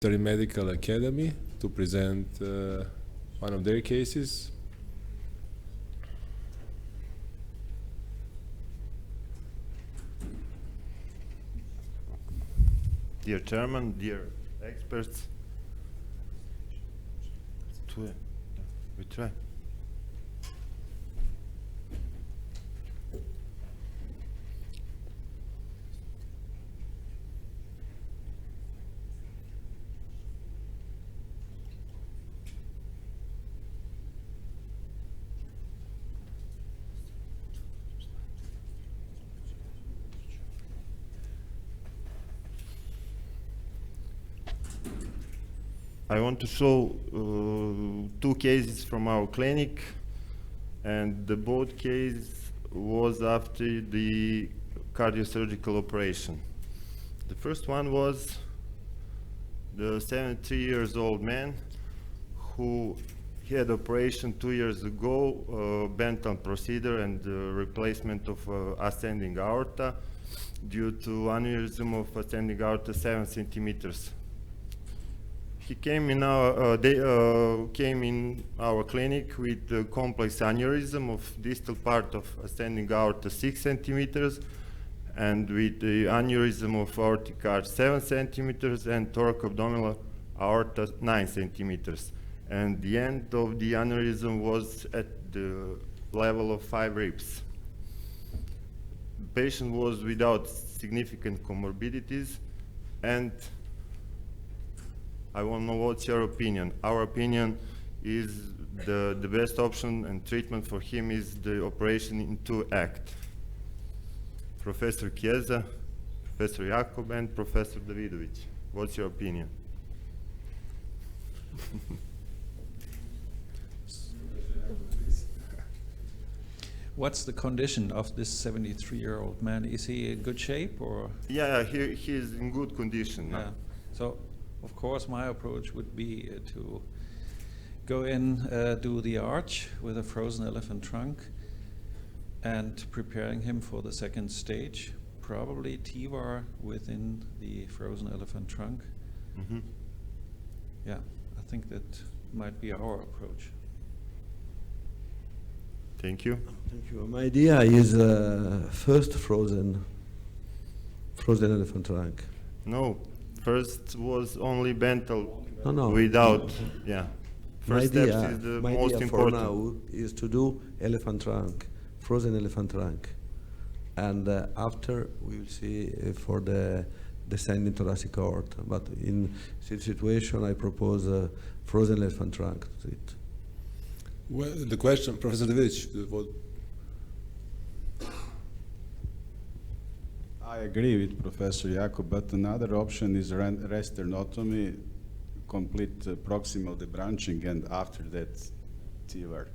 Medical Academy to present one of their cases. Dear Chairman, dear experts, we try. I want to show two cases from our clinic, and the both case was after the cardiosurgical operation. The first one was the 73 years old man who had operation 2 years ago, Benton procedure and replacement of ascending aorta due to aneurysm of ascending aorta 7 centimeters. He came in our clinic with a complex aneurysm of distal part of ascending aorta 6 centimeters and with the aneurysm of aortic arch 7 centimeters and thoracoabdominal aorta 9 centimeters. And the end of the aneurysm was at the level of 5 ribs. The patient was without significant comorbidities, and I want to know what's your opinion. Our opinion is the best option and treatment for him is the operation in 2 acts. Professor Chiesa, Professor Jakob, and Professor Davidovic. What's your opinion? What's the condition of this 73-year-old man? Is he in good shape or? Yeah, he is in good condition. Yeah. So, of course, my approach would be to go in, do the arch with a frozen elephant trunk, and preparing him for the second stage, probably TEVAR within the frozen elephant trunk. Mm-hmm. Yeah, I think that might be our approach. Thank you. Thank you. My idea is first frozen elephant trunk. No, first was only Bental No. without, yeah. First my steps idea, is the my most idea important. for now is to do elephant trunk, frozen elephant trunk. And after we will see for the descending thoracic aorta. But in this situation, I propose frozen elephant trunk to treat. Well, the question, Professor Davidovic, what? I agree with Professor Jakob, but another option is resternotomy, complete proximal debranching, and after that, TEVAR.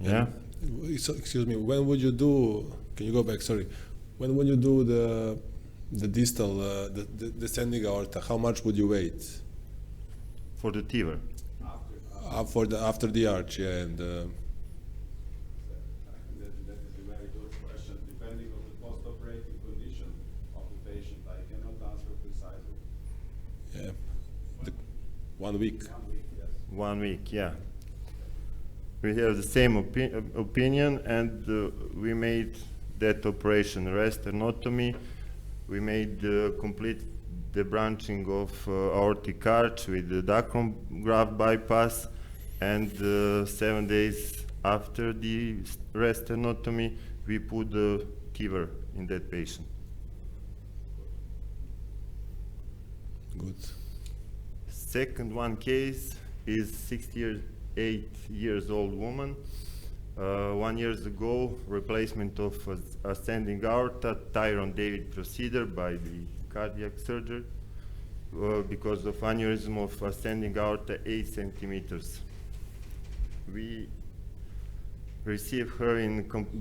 Yeah. So, excuse me, when would you do, can you go back, sorry. When would you do the distal, the descending aorta, how much would you wait? For the TEVAR. After the arch, yeah, and That is a very good question. Depending on the post-operative condition of the patient, I cannot answer precisely. yeah, 1 week. 1 week, yes. 1 week, yeah. We have the same opinion, and we made that operation, resternotomy. We made complete debranching of aortic arch with the dacron graft bypass, and 7 days after the resternotomy, we put the TEVAR in that patient. Good. Second one case is 68 years old woman. 1 year ago, replacement of ascending aorta, Tyrone David procedure by the cardiac surgeon because of aneurysm of ascending aorta 8 centimeters. We received her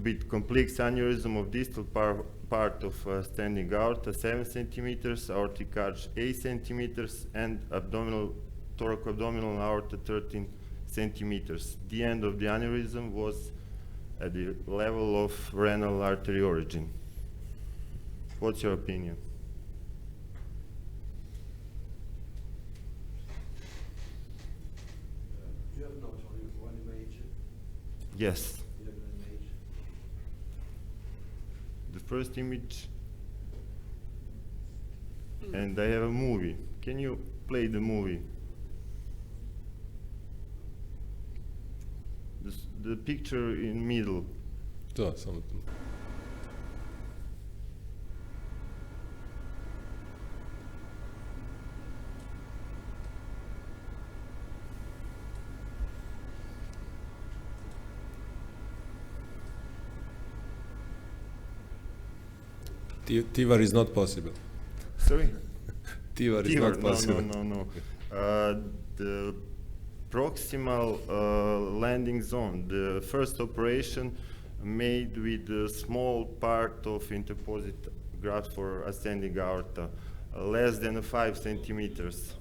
with complex aneurysm of distal part of ascending aorta 7 centimeters, aortic arch 8 centimeters, and thoracoabdominal aorta 13 centimeters. The end of the aneurysm was at the level of renal artery origin. What's your opinion? Yes. The first image, and I have a movie. Can you play the movie? The picture in middle. Da, samo. Tivar is not possible. Sorry? Tivar is Tivar, not possible. no. The proximal landing zone, the first operation made with a small part of interposite graft for ascending aorta, less than 5 centimeters.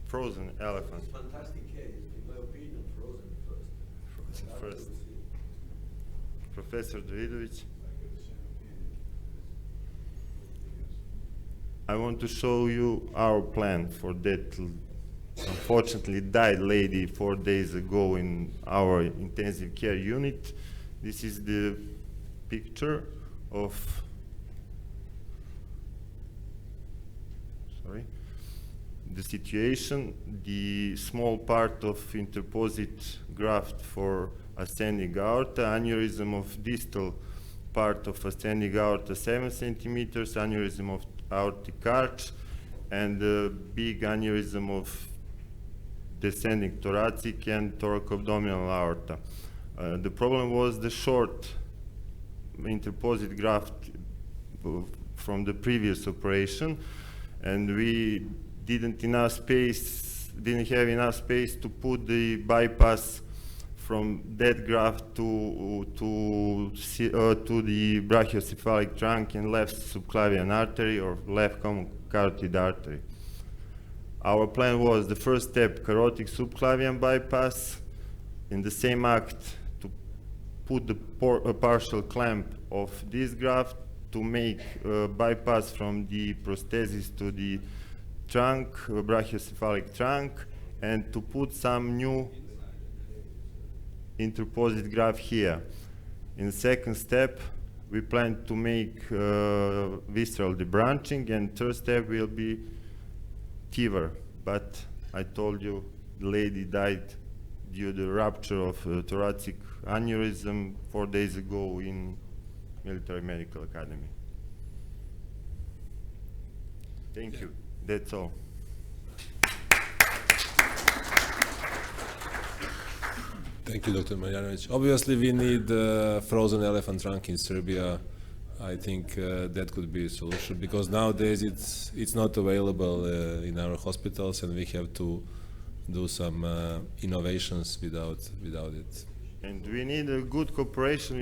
Frozen elephant. Fantastic case, in my opinion, frozen first. Frozen first. Professor Davidovic. I want to show you our plan for that unfortunately died lady 4 days ago in our intensive care unit. This is the picture of the situation. The small part of interposite graft for ascending aorta, aneurysm of distal part of ascending aorta 7 centimeters, aneurysm of aortic arch, and a big aneurysm of descending thoracic and thoracoabdominal aorta. The problem was the short interposite graft from the previous operation, and we didn't have enough space to put the bypass from that graft to the brachiocephalic trunk and left subclavian artery or left common carotid artery. Our plan was the first step, carotid subclavian bypass, in the same act to put a partial clamp of this graft to make a bypass from the prosthesis to the trunk, brachiocephalic trunk, and to put some new interposite graft here. In the second step, we plan to make visceral debranching, and third step will be TIVR. But I told you the lady died due to the rupture of thoracic aneurysm 4 days ago in Military Medical Academy. Thank you. That's all. Thank you, Dr. Marjanovic. Obviously, we need frozen elephant trunk in Serbia. I think that could be a solution, because nowadays it's not available in our hospitals, and we have to do some innovations without it. And we need a good cooperation